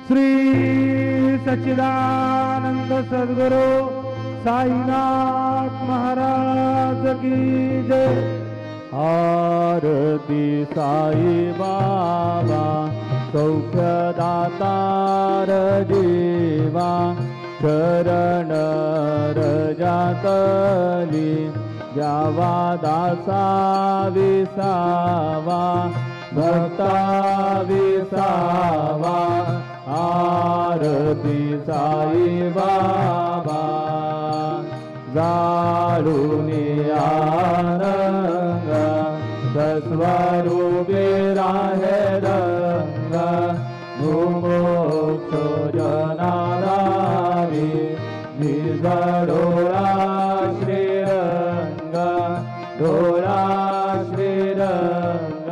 श्री सच्चिदानंद सद्गुरु साईनाथ महाराज की जय। आरती साई बाबा सौख्यदातार जीवा शरण रजातली द्यावा दासा विसावा भक्ता विसावा। आरती साई बाबा जाळूनी आनंद स्वरूपे राहे रंग मुमोक्ष जनाधारी निजडोळा श्रीरंग डोळा श्रीरंग।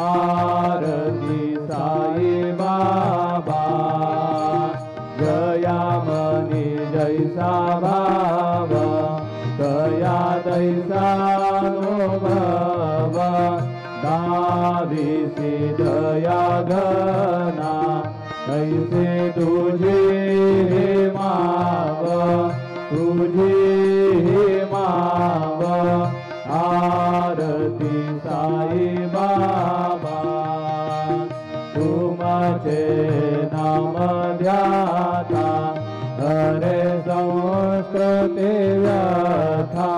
आरती साई बाबा जयामनी जैसा भाव दया दैसानुभव दाविसी दया घना कैसे तुझी माव तुझी माव। आरती साई बाबा तुमचे नाम ध्याता हरे संस्कृती व्यथा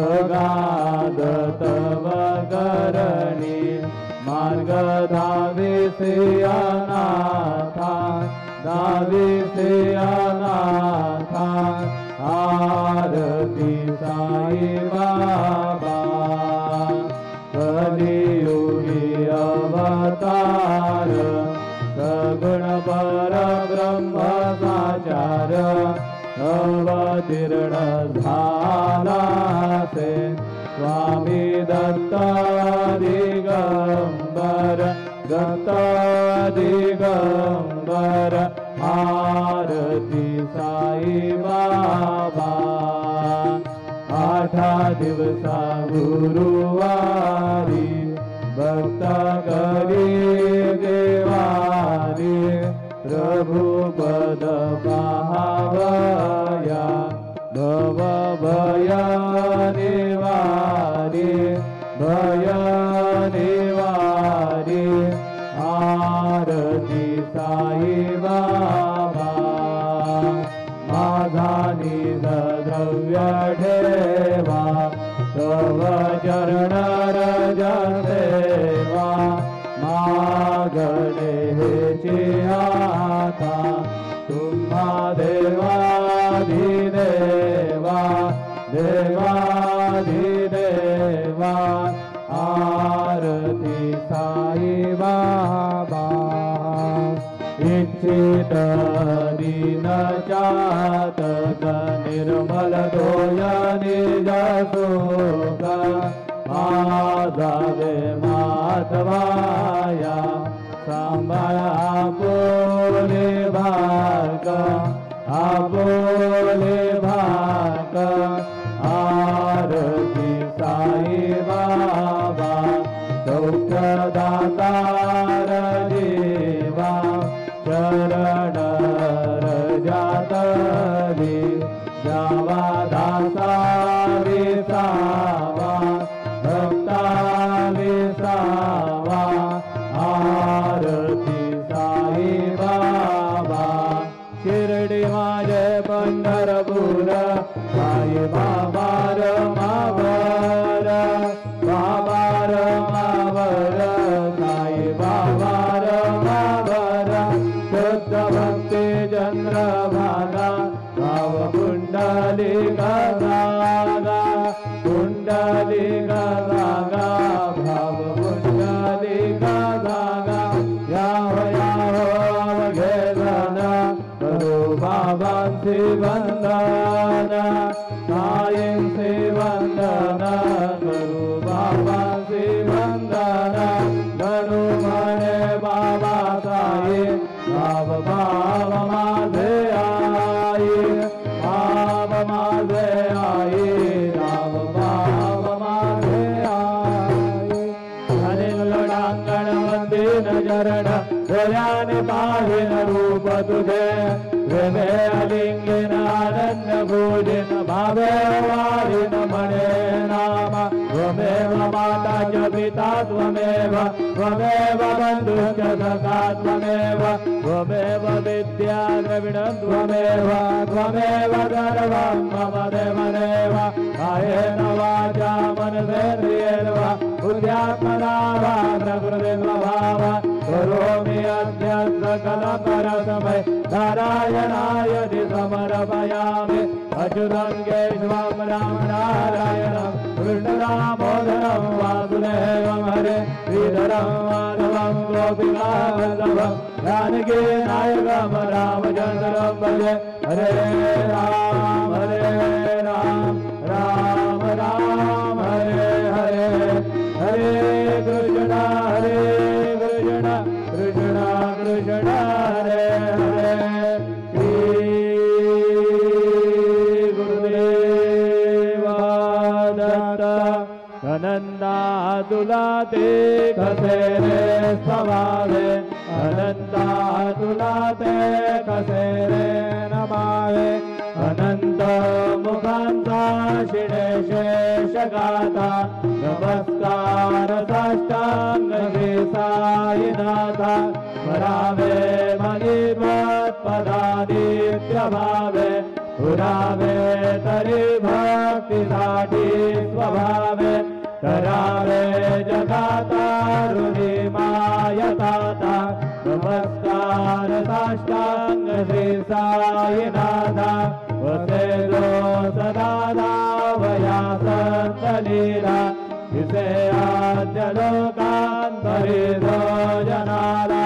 अगाध तव करणी मार्ग धाविसे अनाथा धाविसे अनाथा। आरती साई बाबा कलियुगी अवतार सगुण परब्रह्म साचार अवतीर्ण झाला से स्वामी दत्त दिगंबर दत्त दिगंबर। आरती साई बाबा आठा दिवसा गुरुवारी भक्त करी देवारी प्रभु पद पाहावया भव भय निवारी भय निवारी। आरती साई बाबा माझा निज द्रव्य ठेवा तव चरण रज सेवा मागणे हेची आता तुम्हा देवाधिदेवा देवाधिदेवा। आरती साई बाबा इच्छित दीन चातक निर्मल दोय निज सुख आजावे माधवाया सांभाळा आपोले भाग आपोले भाग। आरती साई बाबा सौख्यदातार जीवा शरण रजातली जावा दासा विसावा भक्ता विसावा। आरती साई बाबा शिर्डी माझे पंढरपूर साई बाबा रमावर बाबा रमावर साई बाबा रमावर शुद्ध भक्ती चंद्रभागा भाव कुंडली गजागा कुंडली गजागा भाव कुंडली गजागा याव याव अवघेदन करो बाबांची वंदन साईंचे वंदन करो बाबांची वंदन करू म्हणे बाबा साई भाव भाव माझे आई भाव माझे आई भाव भाव माझे आई। अनिल लोडांगण वंदीन चरण डोळ्याने पाह मोहिन रूप तुझे प्रेमे अलिंगिन आनंद भोजन भावे वारिन मणे नाम त्वमेव माता च पिता त्वमेव त्वमेव बन्धुश्च सखा त्वमेव त्वमेव विद्या द्रविणं त्वमेव त्वमेव सर्वं मम देवदेव कायेन वाचा मनसेन्द्रियेण वा बुद्ध्यात्मना वा प्रकृतिस्वभाव करोमि अद्य सकलपरस्मै नारायणाय समर्पयामि अच्युतं केशवं रामनारायणं कृष्णदामोदरं वासुदेवं हरे श्रीधरं माधवं गोपिकावल्लभं जानकी नायकं रामचन्द्रं भजे हरे राम राम राम हरे हरे हरे कृष्ण कृष्ण कृष्ण हरे हरे अनंता तुला ते कसे रे स्वभावे अनंता तुला ते कसे रे नमावे अनंत मुखांचा शिणे शेष गाता नमस्कार साष्टांग श्री साईनाथा स्मरावे मनीवत पदादित्य भावे पुरावे तरी भक्तीसाठी स्वभावे करावे जगातारुणी मायताता नमस्कार साष्टांग श्री साईनाथा वसेलो सदा धावया संत लीला इसे आद्य लोकांतरी जनाला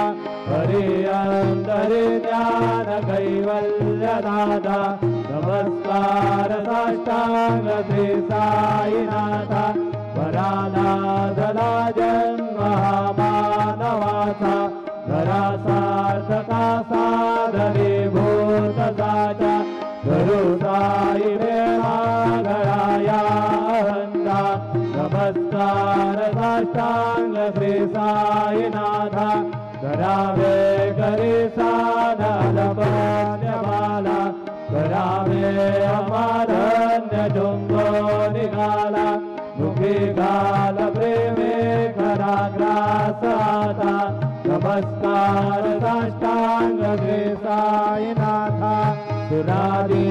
हरिअंतरी ज्ञान कैवल्य दादा नमस्कार साष्टांग श्री साईनाथा परानादला जन्म मानवाचा धरा सार्थका साधने भूत साचा गुरु साई वेळा गळाया हंदा नमस्कार साष्टांग श्री साईनाथा करावे करी साधनपाला करावे अमारण्य चुंबो निघाला मुखी घाल प्रेमे खरा ग्रासाता नमस्कार साष्टांग श्री साईनाथा सुरादी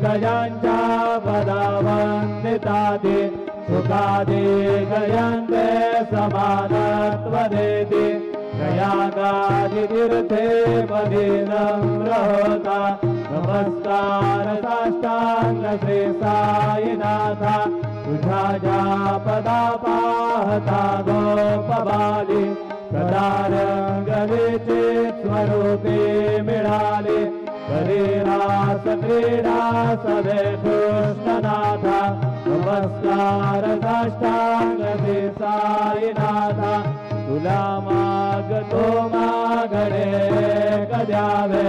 गजांच्या पदावंदिताती सुखादी गयांते समानत्व देती गयागादि तीर्थे पदी नम्र होता नमस्कार साष्टांग श्री साईनाथा तुझ्या ज्या पदा पाहता गोपबाली सदा रंगलीची स्वरूपी मिळाली कधी रास क्रीडा सदे कृष्णनाथा नमस्कार साष्टांग श्री साईनाथा तुला मागतो मागणे कद्यावे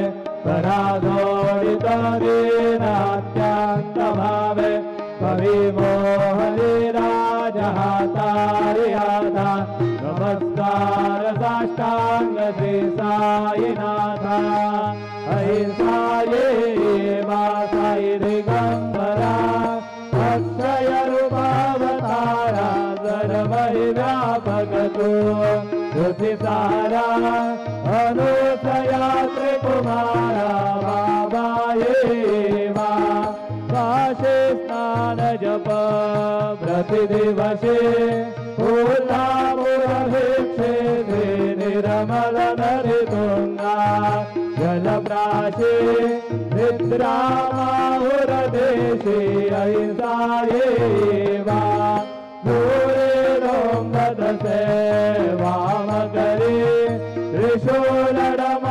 करा जोडित दीनात्यंत भावे कवी मोहनी राजा हातारी आता नमस्कार साष्टांग श्री साईनाथा अहिंसाये वासाई दिगंबरा अक्षय रूपावतारा सर्वहि व्यापक तू तुझी सारा अनुसया त्रिकुमारा बाबा येवा काशे स्नान जप प्रतिदिवसे पूर्णामुरभिक्षे निर्मल नरितुंगा जलप्राशे निद्रामाहुरदेशे अहिंसायेवा दूरे रोंगदसे वामकरे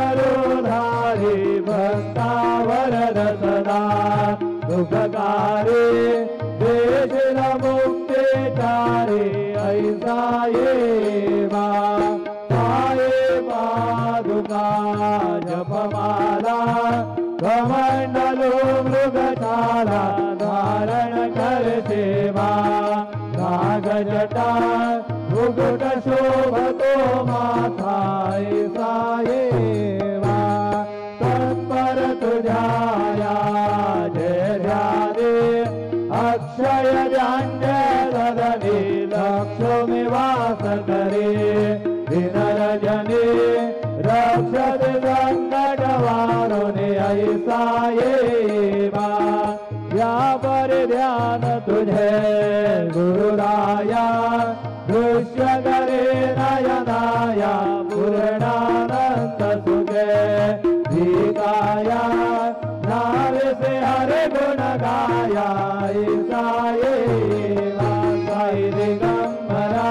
त्रिशूलडमरुधारी भक्तावरद सदा दुःखकारी देशिल मुक्तिकारी अहिंसायेवा पाये पादुका जपमाला कमंडलो मृगशाला धारण कर सेवा नागजटा मुकुट शोभतो माथा अहिंसायेवा साये बा या पर ध्यान तुझे गुरुराया दृश्य करे नयनाया पूर्णानंद सुखे दीकाया नाम से हरे गुण गाया ईसाये साई दिगंबरा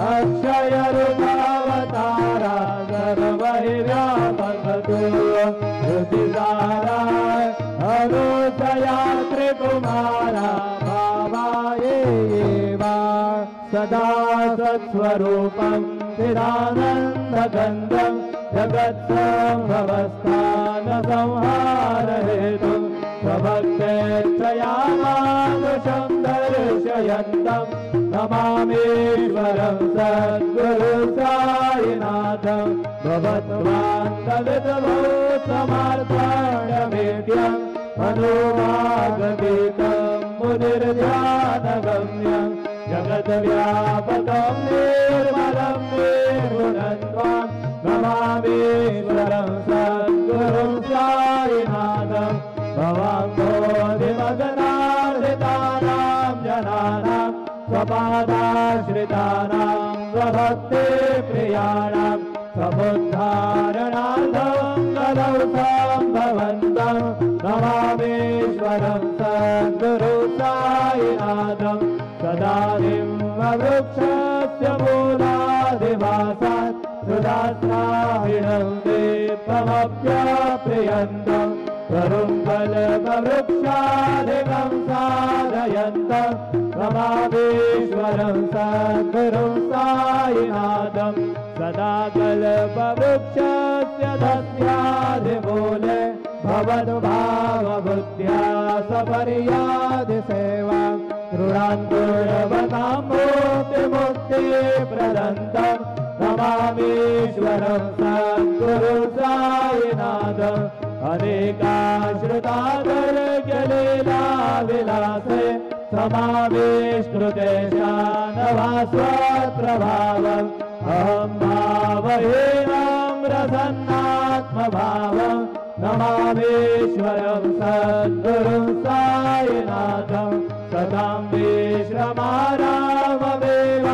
अक्षय रूपावतारा सर्वहि व्यापक तू श्रुतिसारा अनुसया त्रिकुमारा भावायेवा सदा सत्स्वरूपं चिदानन्दगन्धं जगत्सम्भवस्थान संहारहेतुं स्वभक्तेच्छया मानुषं दर्शयन्तं नमामीश्वरं सद्गुरु साईनाथं भवद्वान्तविद्भो समार्पणमेत्यं मनोभागगीतं मुनिर्ध्यानगम्यं जगद्व्यापकं निर्मलं निर्गुणत्वं नमामीश्वरं सद्गुरुं साईनाथं भवाङ्गोऽधिमग्नार्हितानां जनानां स्वपादाश्रितानां स्वभक्तिप्रियाणां समुद्धारणार्थं कलौ सम्भवन्तं नमामीश्वरं सद्गुरु साईनाथं सदानिम्बवृक्षस्य मूलाधिवासात् सुदास्राविणं दीपमप्यप्रियन्तं करुङ्गलवृक्षाधिकं साधयन्तं नमामीश्वरं सद्गुरुं साईनाथं सदा कल्पवृक्षस्य तस्याधिमूले भवद्भावबुद्ध्या सपर्यादिसेवा दृढान्तुर्वतां मुक्तिप्रदन्तं नमामीश्वरं सद्गुरुं साईनाथं अनेकाश्रितादर्ग्यलीला विलासे समाविष्कृते शानभास्वप्रभावम् अहं भावहीनं रसन्नात्मभावं नमामीश्वरं सद्गुरुं साईनाथं सदां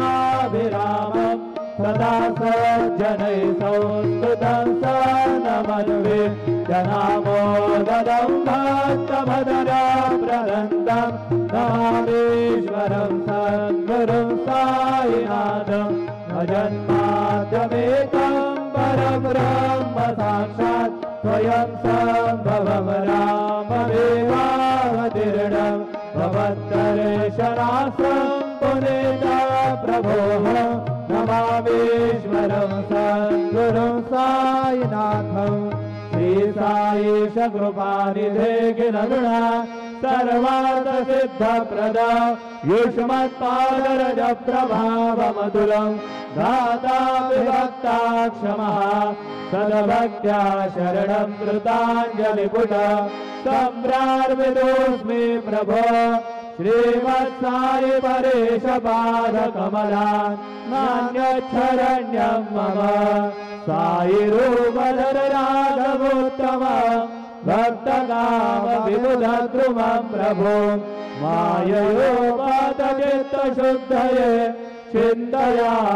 विश्रमाराममेवाभिरामं सदा सज्जनैः संस्तुतं सनमन्वे जनामोदं भक्तभदरप्रदन्तं नमामीश्वरं सद्गुरुं साईनाथं जन्माद्यमेकं परब्रह्म साक्षात् स्वयं सम्भवं राममेवावतीर्णं भवद्दर्शनार्थं पुनीता प्रभोः नमामीश्वरं सद्गुरुं साईनाथं श्री साईश कृपानिधे किलगुणा सर्वार्थसिद्धप्रद युष्मत्पादरज प्रभावमतुलं दाता विभक्ता क्षमः सद्भक्त्या शरणं कृताञ्जलिपुट सम्प्रार्पितोऽस्मि प्रभो श्रीमत्साई परेश पादकमला नान्यच्छरण्यं मम साई रूपधर राघवोत्तम भक्तकाम विबुधद्रुमं प्रभो माययोपातचित्तशुद्धये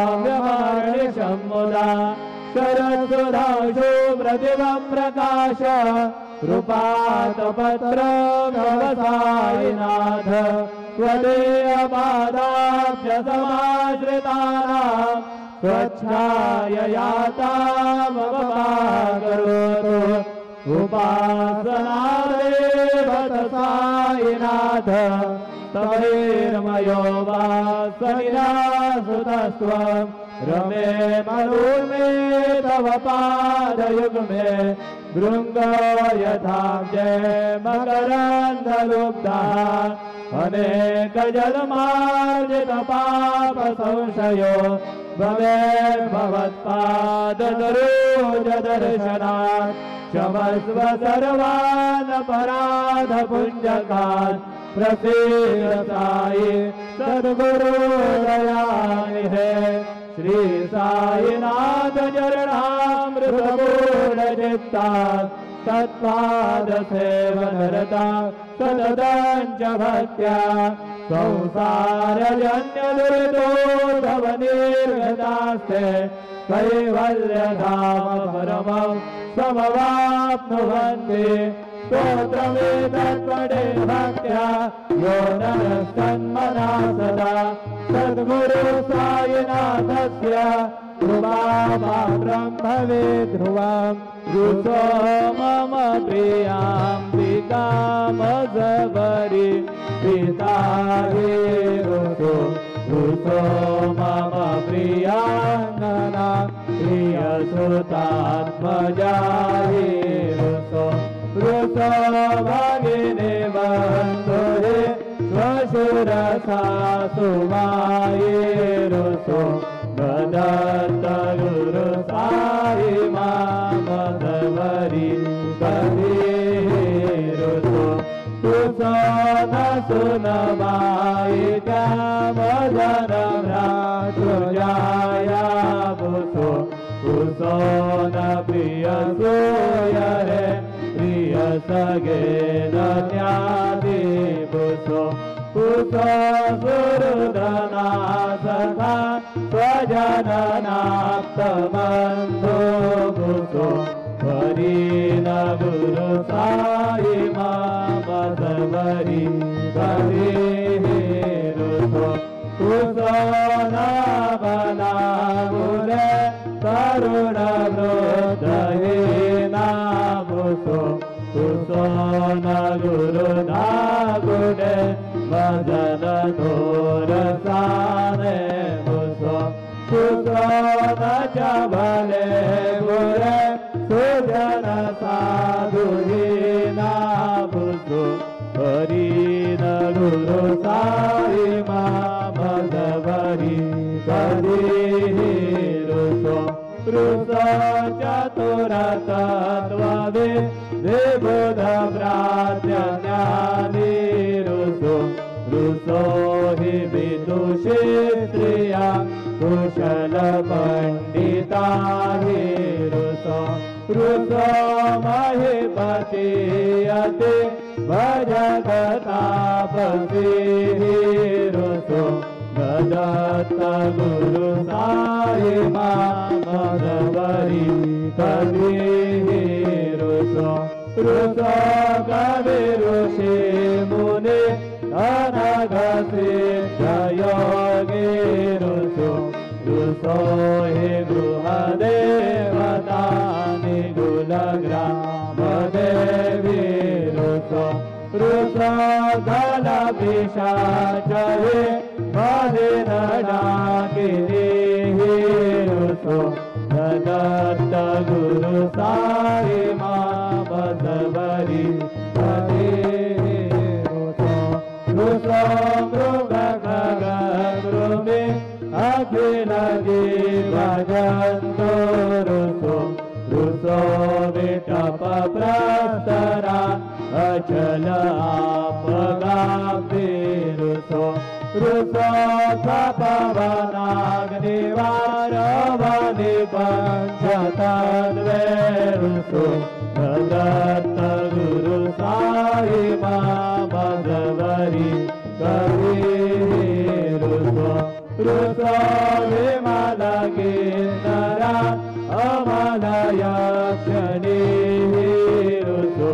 चिन्तयाम्यहर्निशं मुदा शरत्सुधांशु प्रतिभं प्रकाश कृपातपत्रं भव साईनाथ त्वदीयपादाब्ज समाश्रितानां स्वच्छाययातामवपाकरोतु उपासनादेवत साईनाथ तवैर्मयो वासनिरासुतस्त्वं रमे मनोर्मे तव पादयुग्मे भृङ्गो यथाब्जे मकरन्दलुब्धः अनेकजन्मार्जितपापसंशयो भवेद्भवत्पादसरोजदर्शनात् क्षमस्व सर्वान् अपराधपुञ्जकान् प्रसीद साई सद्गुरु दयानिधे श्री साईनाथ चरणामृतपूर्णचित्तात् तत्पादसेवनरता सततं च भक्त्या संसारजन्यदुरितोऽधवनिर्गतास्ते कैवल्यधाम परमं समवाप्नुवन्ति स्तोत्रमेतत्पठे भक्त्या यो नरः सन्मना सदा सद्गुरु सायिनाथस्य कृपापात्रं भवेत् ध्रुवं रुसो मम प्रियाम्बिकामजबरि पिता हे रुसो रुसो मम प्रियाङ्गना प्रियसुतात्मजा हे रुसो रुसो भगिनी बन्धु हे स्वशुरसा सुमाये रुसो दत्त गुरु साई मामदवरी कभी रुसो रुसो न सुनवाई क्या मदन भ्रातृजाया बुसो रुसो न प्रिय सोयरे प्रिय सगे दन्यादि बुसो पुसो सुहृदना सखा स्वजननाप्तबन्धो बुसो हरिण गुरु साई मामदवरी कभी रुसो पुसो न बला गुरे तरुण वृद्धहीना बुसो पुसो न गुरु ना गुणे भजन दोरसाने बुसो पुसो न चबले गुरे सुजन साधुहीना बुसो हरिण गुरु साई मामदवरी कभी रुसो रुसो चतुरतत्त्वविद् विबुध भ्रात्य ज्ञानी रुसो रुसो हि विदुषी स्त्रिया कुशल पंडिता हि रुसो रुसो महीपति अति भजगतापसी रुसो दत्त गुरु साई मामदवरी कभी रुसो रुसो कवि ऋषि मुनि अनघसिद्ध योगी रुसो रुसो हि गृहदेवता निगुलग्रामदेवी रुसो रुसो गलपिशाचये मलिनडाकिनी रुसो दत्त गुरु साई मामदवरी कभी रुसो रुसो मृगगृमि अखिल जीव जन्तु रुसो रुसो विटप प्रस्तरा अचल आपगापि रुसो रुसो तपवनाग्निवारवनि पञ्चतन्वे रुसो दत्त गुरु साई मामदवरी कभी रुसो रुसो विमल किन्नरा अमलयक्षणी रुसो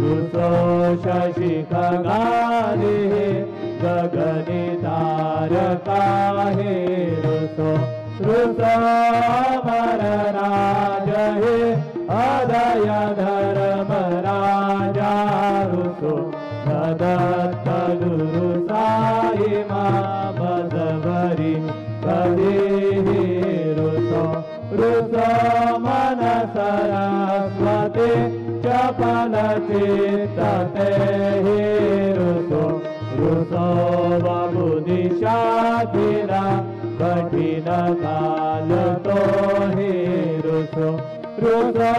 रुसो शशि खगानि गगनि तारका हे रुसो रुसो अमर राज हे अदय धर्म राजा रुसो दत्त गुरु साई मामदवरी कभी रुसो रुसो मन सरस्वती चपल चित्तते रुसो रुसो बहुदिशाखिला कठिन काल तो हे रुसो रुसो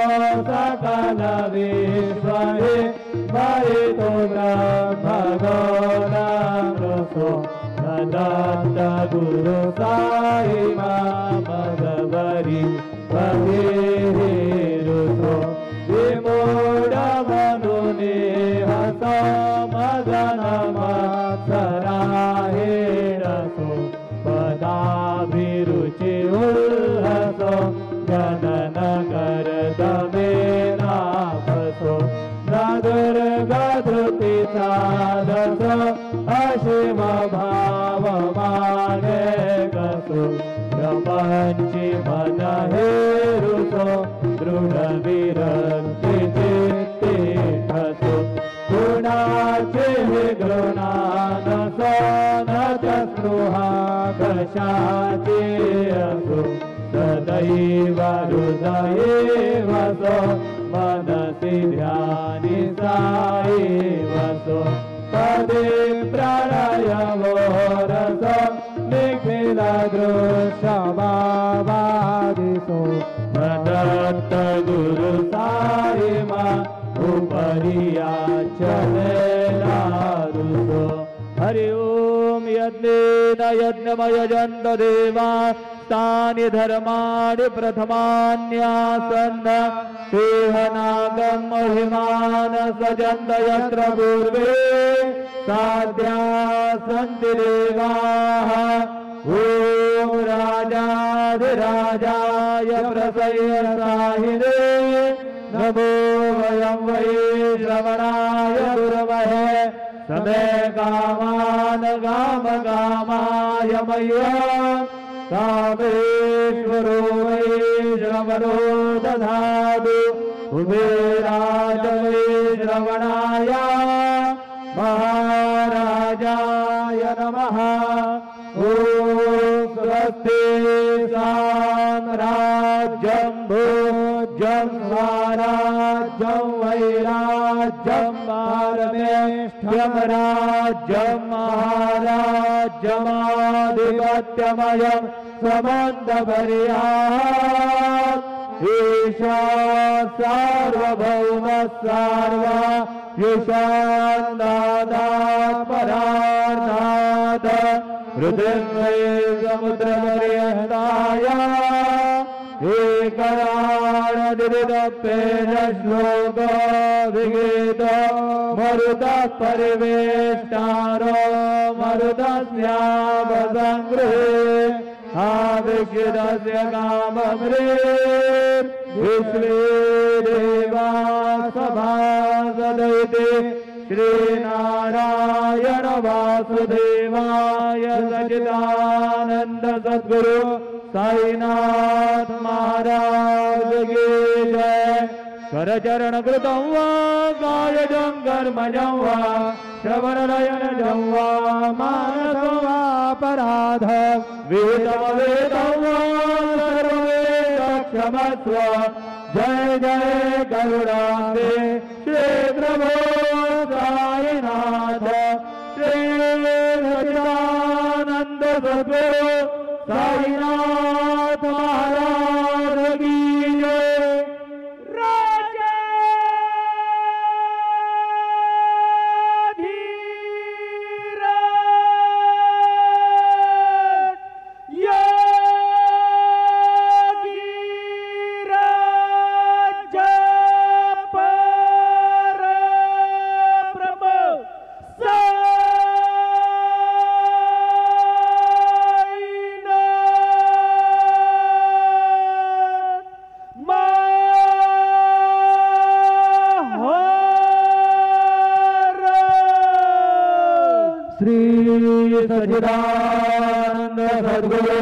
सकल विश्व हे महितो ब्रह्मगोला रुसो दत्त गुरु साई मामदवरी कभी रुसो विमूढ़ सदैव हृदये वसो मनसि ध्यानि साई वसो तदे प्रणयवो रस निखिल दृश्यमादिसो दत्त गुरु साई मा उपरिया चले लारुसो। हरि ओम यज्ञेन यज्ञमय जन्त देवा तानि धर्माणि प्रथमान्यासन् तेहनागं महिमान सजन्त यत्र पूर्वे साध्या सन्ति देवाः। ॐ राजाधिराजाय प्रसयसाहिने नमो वयं वै श्रवणाय गुरवहे समे कामान गाम गामाय मह्यम् कामेश्वरो वै श्रवणो दधातु कुबेराय वै श्रवणाय महाराजाय नमः। ॐ स्वस्ति साम्राज्यं भोज्यं स्वराज्यं वैराज्यं पारमेष्ठ्यं राज्यं महाराज्यमाधिपत्यमयं समन्तपर्यात् ईशा सार्वभौम सार्वा ईशान्दादात् परार्धात् हृदय समुद्रपर्यन्ताय एकराणदिदपेन श्लोक विगीत मरुतः परिवेष्टारो मरुतस्यावसङ्गृहे आविष्यस्य काममृत् विश्वे देवा सभासदैते श्रीनारायण वासुदेवाय सच्चिदानंद सद्गुरु साईनाथ महाराज की जय। करचरण कृतं वा कायजं कर्मजं वा श्रवणनयनजं वा मानसं वापराध वेदं वा सर्ववेदक्षमस्व। जय जय करुणाम्बे श्री प्रभो साईनाथ श्री सच्चिदानंद सद्गुरु साईनाथ महाराज की जय। सच्चिदानंद सद्गुरु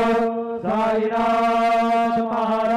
साईनाथ महाराज